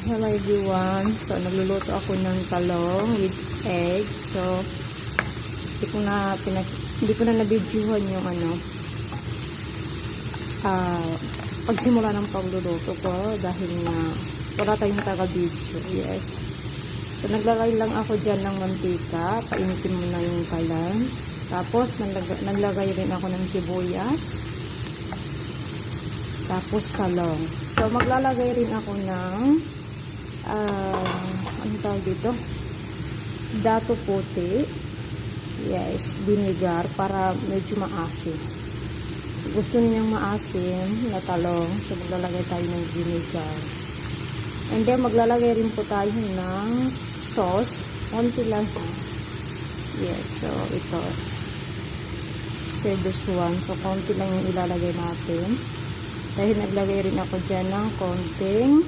Hello everyone. So, nagluluto ako ng talong with egg. So, hindi ko na na-videohan yung pagsimula ng pagluluto ko dahil na wala tayong taga-video. Yes. So, naglalagay lang ako dyan ng mantika. Painitin mo na yung kalan. Tapos, naglagay rin ako ng sibuyas. Tapos, talong. So, maglalagay rin ako ng ano tawag dito? Dato puti. Yes, vinegar para medyo maasim. Gusto ninyang maasim na talong, so maglalagay tayo ng vinegar. And then, maglalagay rin po tayo ng sauce. Konti lang. Yes, so ito. Szechuan. So, konti lang yung ilalagay natin. Dahil naglagay rin ako dyan ng konting